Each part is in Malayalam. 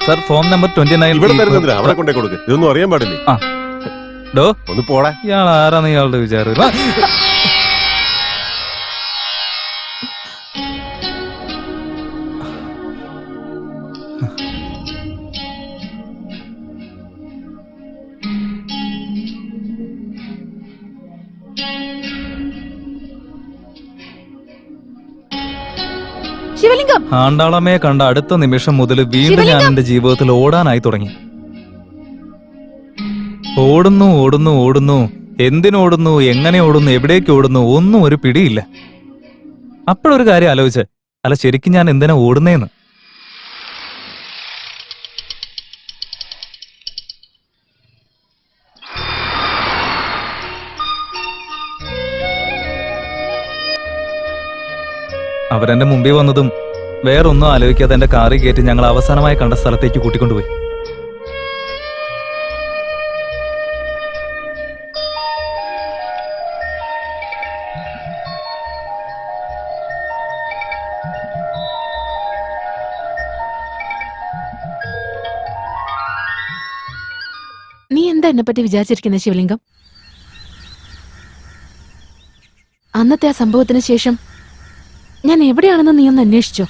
Sir form number 29. ഇവിടെ തരുന്നതിന് അവിടെ കൊണ്ടേ കൊടുക്ക്. ഇതൊന്നും അറിയാൻ പാടില്ലേ. ഡോ ഒന്ന് പോടാ. ഇയാൾ ആരാന്ന് ഇയാളുടെ വിചാരം? ശിവലിംഗം, ആണ്ടാളമ്മയെ കണ്ട അടുത്ത നിമിഷം മുതൽ വീണ്ടും ഞാൻ എന്റെ ജീവിതത്തിൽ ഓടാനായി തുടങ്ങി. ഓടുന്നു ഓടുന്നു ഓടുന്നു, എന്തിനോടുന്നു, എങ്ങനെ ഓടുന്നു, എവിടേക്ക് ഓടുന്നു, ഒന്നും ഒരു പിടിയില്ല. അപ്പോഴൊരു കാര്യം ആലോചിച്ച്, അല്ല ശരിക്കും ഞാൻ എന്തിനാ ഓടുന്നേന്ന്. അവരെന്റെ മുമ്പിൽ വന്നതും വേറൊന്നും ആലോചിക്കാതെ എന്റെ കാറിൽ കയറ്റി ഞങ്ങൾ അവസാനമായി കണ്ട സ്ഥലത്തേക്ക് കൂട്ടിക്കൊണ്ടുപോയി. നീ എന്താ എന്നെ പറ്റി വിചാരിച്ചിരിക്കുന്നത് ശിവലിംഗം? അന്നത്തെ ആ സംഭവത്തിന് ശേഷം ഞാൻ എവിടെയാണെന്ന് നീ ഒന്ന് അന്വേഷിച്ചോ?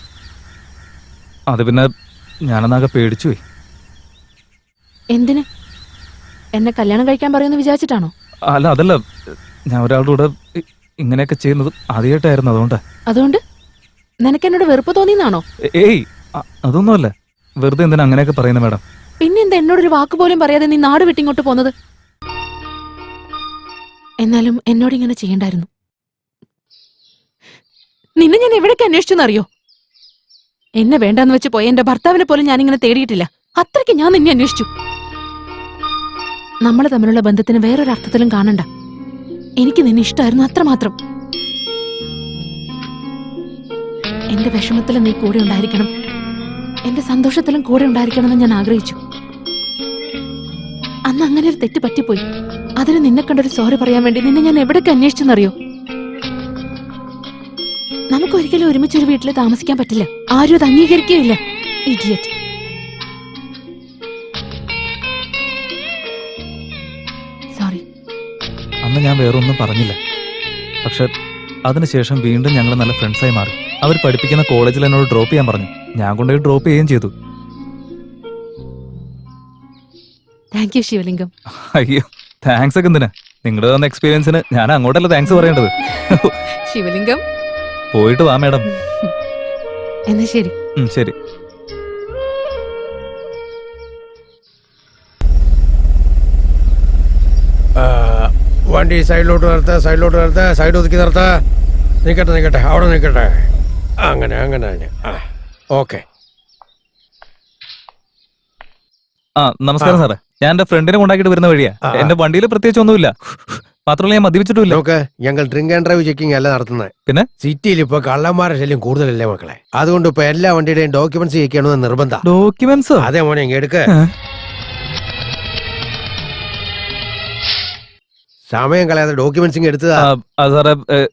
അത് പിന്നെ ഞാനെന്നാകെ പേടിച്ചുപോയി. എന്തിന്? എന്നെ കല്യാണം കഴിക്കാൻ പറയുമെന്ന് വിചാരിച്ചിട്ടാണോ? അല്ല, അതല്ല, ഞാൻ ഒരാളുടെ കൂടെ ഇങ്ങനെയൊക്കെ ചെയ്യുന്നത് ആദ്യമായിട്ടായിരുന്നു. അതുകൊണ്ട് നിനക്ക് എന്നോട് വെറുപ്പ് തോന്നിയെന്നാണോ? ഏയ്, അതൊന്നുമല്ല. വെറുതെ എന്തിനാ അങ്ങനെയൊക്കെ പറയുന്നത് മാഡം? പിന്നെ എന്താ എന്നോടൊരു വാക്ക് പോലും പറയാതെ നീ നാട് വിട്ടിങ്ങോട്ട് പോന്നത്? എന്നാലും എന്നോട് ഇങ്ങനെ ചെയ്യണ്ടായിരുന്നു. നിന്നെ ഞാൻ എവിടേക്ക് അന്വേഷിച്ചെന്നറിയോ? എന്നെ വേണ്ടാന്ന് വെച്ച് പോയ എന്റെ ഭർത്താവിനെ പോലും ഞാനിങ്ങനെ തേടിയിട്ടില്ല. അത്രയ്ക്ക് ഞാൻ നിന്നെ അന്വേഷിച്ചു. നമ്മൾ തമ്മിലുള്ള ബന്ധത്തിന് വേറൊരർത്ഥത്തിലും കാണണ്ട. എനിക്ക് നിന്നെ ഇഷ്ടമായിരുന്നു, അത്രമാത്രം. എന്റെ വിഷമത്തിലും നീ കൂടെ ഉണ്ടായിരിക്കണം, എന്റെ സന്തോഷത്തിലും കൂടെ ഉണ്ടായിരിക്കണമെന്ന് ഞാൻ ആഗ്രഹിച്ചു. അന്ന് അങ്ങനെ ഒരു തെറ്റ് പറ്റിപ്പോയി. അതിന് നിന്നെ കണ്ടൊരു സോറി പറയാൻ വേണ്ടി നിന്നെ ഞാൻ എവിടേക്ക് അന്വേഷിച്ചെന്നറിയോ? നമുക്കൊരിക്കലും ഒരുമിച്ചൊരു വീട്ടിൽ താമസിക്കാൻ പറ്റില്ല. ആരും അത് അംഗീകരിക്കുകയില്ല. ഇഡിയറ്റ്. സോറി. അന്ന് ഞാൻ വേറൊന്നും പറഞ്ഞില്ല. പക്ഷെ അതിനുശേഷം വീണ്ടും ഞങ്ങൾ നല്ല ഫ്രണ്ട്സായി മാറി. അവർ പഠിപ്പിക്കുന്ന കോളേജിൽ എന്നോട് ഡ്രോപ്പ് ചെയ്യാൻ പറഞ്ഞു. ഞാൻ കൊണ്ടുപോയി ഡ്രോപ്പ് ചെയ്യുകയും ചെയ്തു. താങ്ക് യു ശിവലിംഗം. അയ്യോ, താങ്ക്സ് ഒക്കെ എന്തിനാ? നിങ്ങൾ തന്ന എക്സ്പീരിയൻസിന് ഞാൻ അങ്ങോട്ടല്ല താങ്ക്സ് പറയേണ്ടത്. ശിവലിംഗം, പോയിട്ട് വാ മാഡം. എന്നാ ശരി. ശരി. വണ്ടി സൈഡിലോട്ട് നിർത്ത, സൈഡിലോട്ട് നിർത്ത, സൈഡ് ഒതുക്കി നിർത്ത. നിൽക്കട്ടെ നിൽക്കട്ടെ, അവിടെ നിൽക്കട്ടെ. അങ്ങനെ അങ്ങനെ തന്നെ. ഓക്കെ. നമസ്കാരം സാറേ. ഞാൻ എന്റെ ഫ്രണ്ടിനെ കൊണ്ടാക്കിട്ട് വരുന്ന വഴിയാ. എന്റെ വണ്ടിയിൽ പ്രത്യേകിച്ച് ഒന്നുമില്ല. മാത്രമല്ല ഞാൻ മദ്യപിച്ചിട്ടില്ല. നോക്ക്, ഞങ്ങൾ ഡ്രിങ്ക് ആൻഡ് ഡ്രൈവ് ചെക്കിംഗ് അല്ല നടത്തുന്നത്. പിന്നെ സിറ്റിയിൽ ഇപ്പൊ കള്ളന്മാരുടെ ശല്യം കൂടുതലല്ലേ മക്കളെ? അതുകൊണ്ട് ഇപ്പൊ എല്ലാ വണ്ടിയുടെയും ഡോക്യുമെന്റ്സ് ചെക്ക് നിർബന്ധം. ഡോക്യുമെന്റ്സ്? അതെ മോനെ, ഇങ്ങ് എടുക്ക. സമയം കളയാതെ ഡോക്യുമെന്റ്സ് എടുത്തതാ. സാറേ,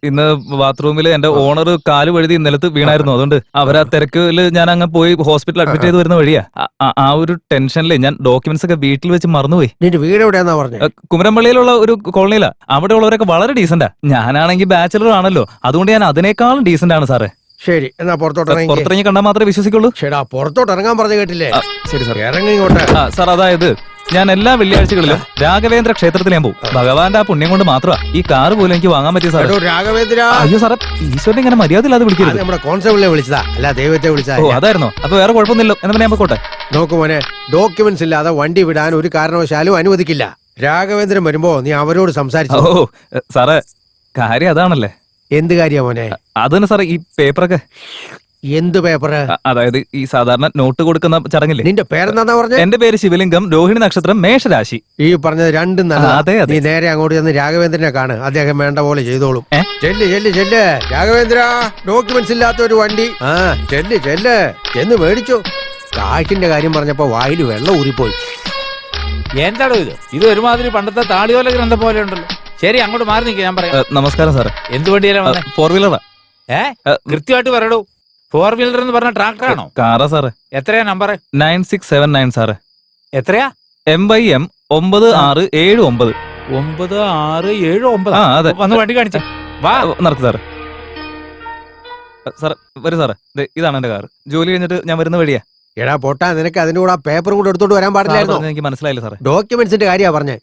ഇന്ന് ബാത്റൂമിൽ എന്റെ ഓണർ കാല് വഴുതി നിലത്ത് വീണായിരുന്നു. അതുകൊണ്ട് അവരാ തിരക്കില് ഞാൻ അങ്ങ് പോയി ഹോസ്പിറ്റൽ അഡ്മിറ്റ് ചെയ്ത് വരുന്ന വഴിയാ. ആ ഒരു ടെൻഷനില് ഞാൻ ഡോക്യുമെന്റ്സ് ഒക്കെ വീട്ടിൽ വെച്ച് മറന്നുപോയി. നിന്റെ വീട് എവിടെയാന്നാ പറഞ്ഞത്? കുമരമ്പള്ളിയിലുള്ള ഒരു കോളനിയിലാ. അവിടെ ഉള്ളവരൊക്കെ വളരെ ഡീസന്റാ. ഞാനാണെങ്കിൽ ബാച്ചിലർ ആണല്ലോ, അതുകൊണ്ട് ഞാൻ അതിനേക്കാളും ഡീസന്റ് ആണ് സാറേ. ശരി, എന്നാ പുറത്തിറങ്ങി കണ്ടാൽ മാത്രമേ വിശ്വസിക്കുള്ളൂ. ശരിടാ, പുറത്തോട്ട് ഇറങ്ങാൻ പറഞ്ഞു കേട്ടില്ലേ? ശരി സാർ, ഇറങ്ങി ഇങ്ങോട്ട്. സാർ, അതായത് ഞാൻ എല്ലാ വെള്ളിയാഴ്ചകളിലും രാഘവേന്ദ്ര ക്ഷേത്രത്തിൽ ഞാൻ പോകും. ഭഗവാന്റെ ആ പുണ്യം കൊണ്ട് മാത്രമാ ഈ കാറ് പോലും എനിക്ക് വാങ്ങാൻ പറ്റിയ സാർ. രാഘവേന്ദ്ര? അയ്യോ സാറേ, ഈശ്വരനെ ഇങ്ങനെ മര്യാദയില്ലാതെ വിളിക്കരുത്. നമ്മുടെ കോൺസ്റ്റബിളിനെ വിളിച്ചതാ, അല്ല ദൈവത്തെ വിളിച്ചതാ. ഓ, അതായിരുന്നോ? അപ്പൊ വേറെ കുഴപ്പമൊന്നുമില്ലോ. എന്നാ ഞാൻ പോട്ടെ. നോക്കു മോനെ, ഡോക്യുമെന്റ്സ് ഇല്ലാതെ വണ്ടി വിടാൻ ഒരു കാരണവശാലും അനുവദിക്കില്ല. രാഘവേന്ദ്രൻ വരുമ്പോ നീ അവരോട് സംസാരിച്ചു. ഓ സാറേ, കാര്യം അതാണല്ലേ. എന്ത് കാര്യ മോനെ? അതന്നെ സാറേ, ഈ പേപ്പറൊക്കെ. എന്ത് പേപ്പറ്? അതായത് ഈ സാധാരണ നോട്ട് കൊടുക്കുന്ന ചടങ്ങില്ലേ. നിന്റെ പേരെന്താ പറഞ്ഞത്? എന്റെ പേര് ശിവലിംഗം, രോഹിണി നക്ഷത്രം, മേഷരാശി. ഈ പറഞ്ഞത് രണ്ടും നല്ല. അതെ. നീ നേരെ അങ്ങോട്ട് ചെന്ന് രാഘവേന്ദ്രനെ കാണ്, അദ്ദേഹം വേണ്ട പോലെ ചെയ്തോളും. ചെല്ല് ചെല്ല് ചെല്ല്. രാഘവേന്ദ്ര, ഡോക്യുമെന്റ്സ് ഇല്ലാത്ത ഒരു വണ്ടി. ചെല്ല് ചെല്ല്, ചെന്ന് മേടിച്ചു. കാശിന്റെ കാര്യം പറഞ്ഞപ്പോ വായിൽ വെള്ളം ഊറിപ്പോയി. എന്താണോ ഇത് ഒരുമാതിരി പണ്ടത്തെ താടിയോല ഗ്രന്ഥം പോലെ ഉണ്ടല്ലോ. ശരി, അങ്ങോട്ട് മാറി നിൽക്കുക, ഞാൻ പറയാം. നമസ്കാരം സാറേ. എന്ത് വണ്ടിയാ? 4 വീലറാ. കൃത്യമായിട്ട് പറയടൂ. ഫോർ വീലർ എന്ന് പറഞ്ഞ ട്രാക്ടറാണോ? കാറാ സാറേ. എത്രയാ നമ്പർ? 9679 സാറേ. എത്രയാ? MYM 9679. 9679. ആ അതെ. വന്ന് വണ്ടി കാണിച്ച വാ. നടക്ക് സാറേ. സാറേ വരൂ സാറേ. ദേ, ഇതാണ് എന്റെ കാർ. ജോലി കഴിഞ്ഞിട്ട് ഞാൻ വരുന്ന വഴിയാ. എടാ പൊട്ടാ, നിനക്ക് അതിന്റെ കൂടെ പേപ്പറും കൂടെ എടുത്തോണ്ട് വരാൻ സാറ് പാടില്ലായിരുന്നു. പറഞ്ഞത് എനിക്ക് മനസ്സിലായില്ല സാറേ. ഡോക്യുമെന്റ്സിന്റെ കാര്യ പറഞ്ഞേ.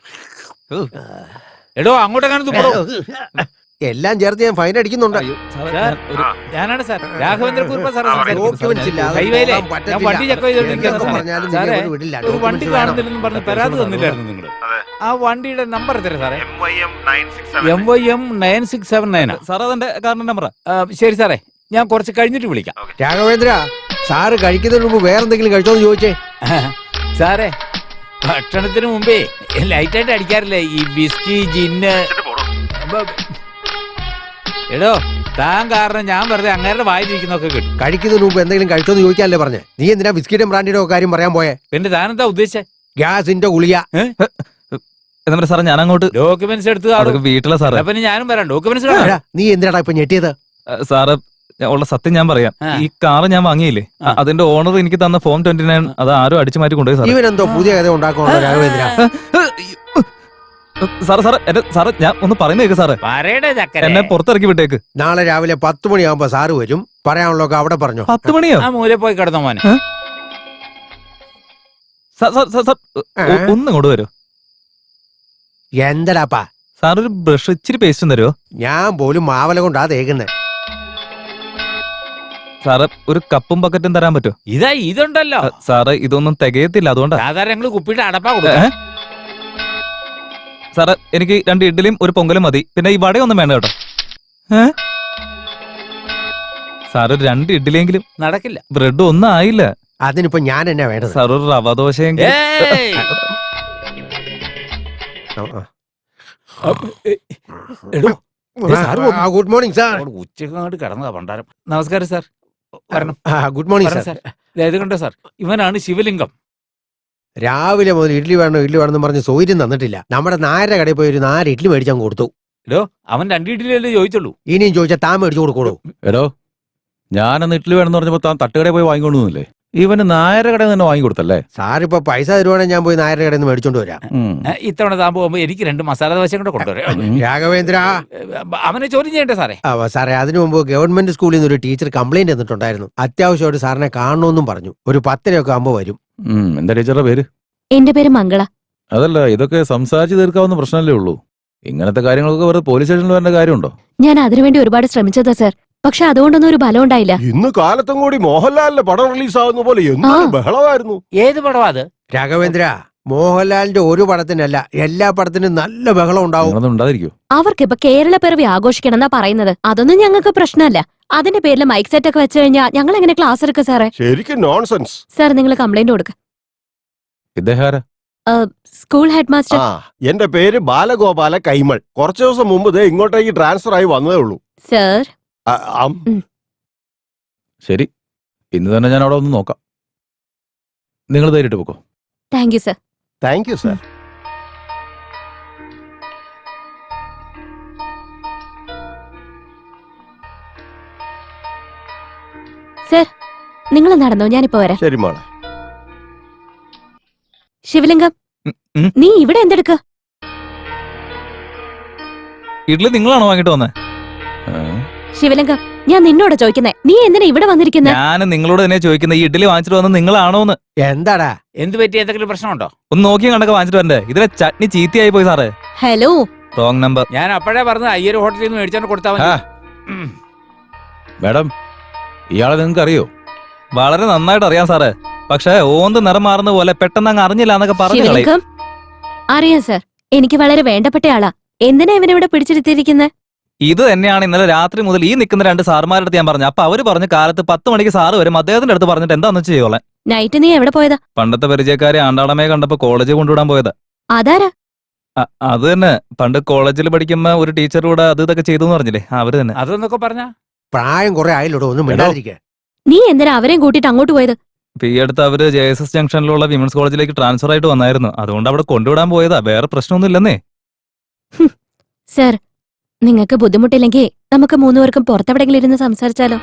എടോ അങ്ങോട്ടെങ്ങാനും തുപ്പടോ. എല്ലാം ചേർത്ത് ഞാൻ ഫൈൻ അടിക്കുന്നുണ്ട്. അയ്യോ, സാറേ, സാർ, ഞാനാണ് sir Raghavendra Kurup sir documents ഇല്ലാതെ ഹൈവേയിലെ പോകാൻ പറ്റത്തില്ല. ഞാൻ വണ്ടി ചെക്ക് ചെയ്തോണ്ടിരിക്കുകയാണ് എന്തൊക്കെ സാറേ. പറഞ്ഞാലും സാറേ, നിന്നെ ഇവിടെ വിടില്ല. ഒരു വണ്ടി ഡോക്യുമെന്റ്സ് വേണം. കാണുന്നില്ലെന്ന് പറഞ്ഞ് പരാതി തന്നില്ലായിരുന്നു നിങ്ങൾ? ആ വണ്ടിയുടെ നമ്പർ എത്ര സാറേ? MYM 967. MYM 9679. സാറേ അതെന്റെ കാറിന്റെ നമ്പറാ. ശരി സാറേ, ഞാൻ കുറച്ച് കഴിഞ്ഞിട്ട് വിളിക്കാം. രാഘവേന്ദ്ര, സാറ് കഴിക്കുന്നതിന് മുമ്പ് വേറെന്തെങ്കിലും കഴിച്ചോന്ന് ചോദിച്ചേ. സാറേ, ഭക്ഷണത്തിന് മുമ്പേ ലൈറ്റായിട്ട് അടിക്കാറില്ലേ ഈ വിസ്കി ജിന്ന്? എടോ താൻ കാരണം ഞാൻ വെറുതെ അങ്ങേരുടെ വായിലിരിക്കുന്നൊക്കെ കിട്ടും. കഴിക്കുന്നതിന് മുമ്പ് എന്തെങ്കിലും കഴിച്ചോന്ന് ചോദിക്കാനല്ലേ പറഞ്ഞേ. നീ എന്തിനാ ബിസ്ക്കറ്റും ബ്രാൻഡിയുടെ കാര്യം പറയാൻ പോയെ? പിന്നെ താനെന്താ ഉദ്ദേശിച്ചേ? ഗ്യാസിന്റെ ഗുളിക. എന്താ സാറേ, ഞാൻ അങ്ങോട്ട് ഡോക്യുമെന്റ്സ് എടുത്ത് അതൊക്കെ വീട്ടിലെ സാറേ. പിന്നെ ഞാനും വരാം. ഡോക്യുമെന്റ്സ് എടാ, നീ എന്തിനാടാ ഇപ്പൊ ഞെട്ടിയത്? സാറ് ഉള്ള സത്യം ഞാൻ പറയാം. ആ. ഈ കാറ് ഞാൻ വാങ്ങിയില്ലേ, അതിന്റെ ഓണർ എനിക്ക് തന്ന ഫോം 29 അത് ആരും അടിച്ചു മാറ്റി കൊണ്ടുപോയി സാറേ. ഇവനെന്തോ പുതിയ കഥ ഉണ്ടാക്കണോ രാഘവേന്ദ്ര? സാറേ ഞാൻ ഒന്ന് പറയുന്ന കേക്ക് സാറേ. പറയടേ ചക്കരെ. എന്നെ പുറത്തിറക്കി വിട്ടേക്ക്. നാളെ രാവിലെ 10 മണിയാകുമ്പോ സാറ് വരും. പറയാനുള്ളതൊക്കെ അവിടെ പറഞ്ഞു. 10 മണിയോ? ആ മൂല പോയി കിടന്നോ മോനെ. സാർ, ഒന്ന് ഇങ്ങോട്ട് വരൂ. എന്തടാപ്പാ? സാർ ഒരു ബ്രഷ് ഇച്ചിരി പേസ്റ്റും തരുമോ? ഞാൻ പോലും മാവല കൊണ്ടാ തേക്കുന്നെ. സാറ് ഒരു കപ്പും ബക്കറ്റും തരാൻ പറ്റുമോ? ഇതുണ്ടല്ലോ സാറ് ഇതൊന്നും തികയത്തില്ല, അതുകൊണ്ടാ. സാധാരണ ഞങ്ങള് കുപ്പിയിട്ട് അടപ്പാ കൊടുക്കാം. സാറ് എനിക്ക് 2 ഇഡ്ഡലിയും ഒരു പൊങ്കലും മതി. പിന്നെ ഈ വടയൊന്നും വേണ്ട കേട്ടോ. സാറ് 2 ഇഡ്ഡലിയെങ്കിലും. നടക്കില്ല. ബ്രെഡ് ഒന്നും ആയില്ല. അതിനിപ്പോ ഞാൻ എന്നാ വേണ്ടത്? സാർ ഒരു റവ ദോശയെങ്കിലും. ഏയ്! എടോ, ഗുഡ് മോർണിംഗ് സാർ. ഉച്ചക്ക് അങ്ങോട്ട് കിടന്നതാ പണ്ടാരം. നമസ്കാരം സാർ. വരണം. ഗുഡ് മോർണിംഗ് വരണം സാർ. സാർ. ഇത് കണ്ടോ സാർ, ഇവനാണ് ശിവലിംഗം. രാവിലെ മുതൽ ഇഡ്ഡലി വേണമെന്ന് പറഞ്ഞ് സൗകര്യം തന്നിട്ടില്ല. നമ്മുടെ നായരുടെ കടയിൽ പോയി ഒരു 4 ഇഡ്ഡലി മേടിച്ചാൽ കൊടുത്തു. എടോ അവൻ 2 ഇഡ്ഡലിയല്ലേ ചോദിച്ചുള്ളൂ. ഇനിയും ചോദിച്ചാൽ താൻ മേടിച്ചു കൊടുക്കോളൂ. എടോ, ഞാനന്ന് ഇഡ്ഡലി വേണമെന്ന് പറഞ്ഞപ്പോ താൻ തട്ടുകടയിൽ പോയി വാങ്ങിക്കൊണ്ടുവന്നില്ലേ? ഇവന് നായര കടയിൽ തന്നെ വാങ്ങിക്കൊടുത്തല്ലേ? സാറിപ്പോ പൈസ തരുവാണെങ്കിൽ ഞാൻ പോയി നായരുടെ കടയിൽ നിന്ന് മേടിച്ചോണ്ട് വരാം. ഇത്തവണ താൻ പോകുമ്പോ എനിക്ക് 2 മസാല ദോശ കൂടെ കൊണ്ടുവരാം. രാഘവേന്ദ്ര, അവനെ ചോദ്യം ചെയ്യട്ടെ സാറേ. സാറേ അതിനു മുമ്പ് ഗവൺമെന്റ് സ്കൂളിൽ നിന്ന് ഒരു ടീച്ചർ കംപ്ലൈന്റ് തന്നിട്ടുണ്ടായിരുന്നു. അത്യാവശ്യമായിട്ട് സാറിനെ കാണണമെന്നും പറഞ്ഞു. ഒരു 10:30 ആകുമ്പോ വരും. എന്താ ടീച്ചറുടെ പേര്? എന്റെ പേര് മംഗള. അതല്ല, ഇതൊക്കെ സംസാരിച്ച് തീർക്കാവുന്ന പ്രശ്നമല്ലേ ഉള്ളൂ. ഇങ്ങനത്തെ കാര്യങ്ങളൊക്കെ വെറുതെ പോലീസ് സ്റ്റേഷനിൽ വരേണ്ട കാര്യമുണ്ടോ? ഞാൻ അതിനുവേണ്ടി ഒരുപാട് ശ്രമിച്ചതാ സർ. പക്ഷെ അതുകൊണ്ടൊന്നും ഒരു ഫലം ഉണ്ടായില്ല. ഇന്ന് കാലത്തും കൂടി മോഹൻലാലിന്റെ പടം റിലീസ് ആകുന്ന പോലെ എന്തൊരു ബഹളമായിരുന്നു. ഏത് പടവാ അത്? രാഘവേന്ദ്ര, മോഹൻലാലിന്റെ ഒരു പടത്തിനല്ല, എല്ലാ പടത്തിനും നല്ല ബഹളം ഉണ്ടാവും. അങ്ങനൊന്നും ഉണ്ടായിരിക്കോ? അവർക്കിപ്പോ കേരള പിറവി ആഘോഷിക്കണം എന്നാ പറയുന്നത്. അതൊന്നും ഞങ്ങൾക്ക് പ്രശ്നമല്ല. അതിന്റെ പേരിൽ മൈക്ക് സെറ്റ് ഒക്കെ വെച്ച് കഴിഞ്ഞാൽ ഞങ്ങൾ എങ്ങനെ ക്ലാസ് എടുക്കുക സാറേ? ശരിക്കും നോൺസെൻസ്. സാർ നിങ്ങൾ കംപ്ലൈന്റ് കൊടുക്ക. ഇദ്ദേഹാര? School headmaster. എന്റെ പേര് ബാലഗോപാല കൈമൾ. കുറച്ചു ദിവസം മുമ്പ് ദേ ഇങ്ങോട്ടേക്ക് ട്രാൻസ്ഫർ ആയി വന്നതേ ഉള്ളൂ. സർ ശരി, ഇന്ന് തന്നെ ഞാൻ അവിടെ ഒന്ന് നോക്കാം. നിങ്ങൾ ധൈര്യമായിട്ട് പോക്കോ. Thank you sir. Thank you sir. Sir നിങ്ങൾ നടന്നോ, ഞാനിപ്പോ വരാം. ശരി മോളെ. ശിവലിംഗം, നീ ഇവിടെ എന്തെടുക്ക? ഇഡ്ഡലി നിങ്ങളാണോ വാങ്ങിട്ട് വന്നേ? ശിവലിംഗം, ഞാൻ നിന്നോട് ചോദിക്കുന്നേ, നീ എന്തിനാ ഇവിടെ വന്നിരിക്കുന്നത്? ഞാൻ നിങ്ങളോട് തന്നെ ചോദിക്കുന്നത്, ഈ ഇഡ്ഡലി വാങ്ങിച്ചിട്ട് വന്നത് നിങ്ങളാണോന്ന്. എന്താടാ? എന്ത് പറ്റി? എന്തെങ്കിലും പ്രശ്നമുണ്ടോ? ഒന്ന് നോക്കി കണ്ടൊക്കെ വാങ്ങിച്ചിട്ട് വരണ്ടേ? ഇതിലെ ചട്നി ചീത്തയായി പോയി സാറേ. Hello, wrong number. ഞാൻ അപ്പോഴേ പറഞ്ഞത് അയ്യർ ഹോട്ടലിൽ നിന്ന് മേടിച്ചോണ്ട് കൊടുത്താൽ മതി. മാഡം, ഇയാളെ നിങ്ങൾക്ക് അറിയോ? വളരെ നന്നായിട്ട് അറിയാം സാറേ. പക്ഷേ ഓന്ത് നിറം മാറുന്ന പോലെ പെട്ടെന്ന് അങ്ങ് അറിഞ്ഞില്ല എന്നൊക്കെ പറഞ്ഞു കളയും. ശിവലിംഗം, അറിയാം സർ. എനിക്ക് വളരെ വേണ്ടപ്പെട്ട ആളാ. എന്തിനാ ഇവനിവിടെ പിടിച്ചെടുത്തിരിക്കുന്നത്? ഇത് തന്നെയാണ് ഇന്നലെ രാത്രി മുതൽ ഈ നിൽക്കുന്ന 2 സാറുമാരുടെ അടുത്ത് ഞാൻ പറഞ്ഞു. അപ്പൊ അവര് പറഞ്ഞു കാലത്ത് 10 മണിക്ക് സാറ് വരും, അദ്ദേഹത്തിന്റെ അടുത്ത് പറഞ്ഞിട്ട് എന്താന്ന് വെച്ച് ചെയ്യോളെ. നൈറ്റ് നീ എവിടെ പോയതാ? പണ്ടത്തെ പരിചയക്കാരെ ആണ്ടാടമയെ കണ്ടപ്പോ കോളേജിൽ കൊണ്ടുവിടാൻ പോയതാ. അതാരാ? അത് തന്നെ, പണ്ട് കോളേജിൽ പഠിക്കുമ്പോ ഒരു ടീച്ചർ കൂടെ അത് ഇതൊക്കെ ചെയ്തു എന്ന് പറഞ്ഞില്ലേ, അവര് തന്നെ. അതെന്നൊക്കെ പറഞ്ഞ പ്രായം കുറെ ആയില്ലോടോ, ഒന്നും മിണ്ടാതിരിക്കുക. നീ എന്തിനാ അവരെയും കൂട്ടിട്ട് അങ്ങോട്ട് പോയത്? ഇപ്പൊ ഈ അടുത്ത് അവര് JSS ജംഗ്ഷനിലുള്ള വിമൻസ് കോളേജിലേക്ക് ട്രാൻസ്ഫർ ആയിട്ട് വന്നായിരുന്നു. അതുകൊണ്ട് അവിടെ കൊണ്ടുവിടാൻ പോയതാ, വേറെ പ്രശ്നമൊന്നും ഇല്ലെന്നേ. സർ, നിങ്ങൾക്ക് ബുദ്ധിമുട്ടില്ലെങ്കിൽ നമുക്ക് 3 പേർക്കും പുറത്തെവിടെങ്കിലും ഇരുന്ന് സംസാരിച്ചാലോ?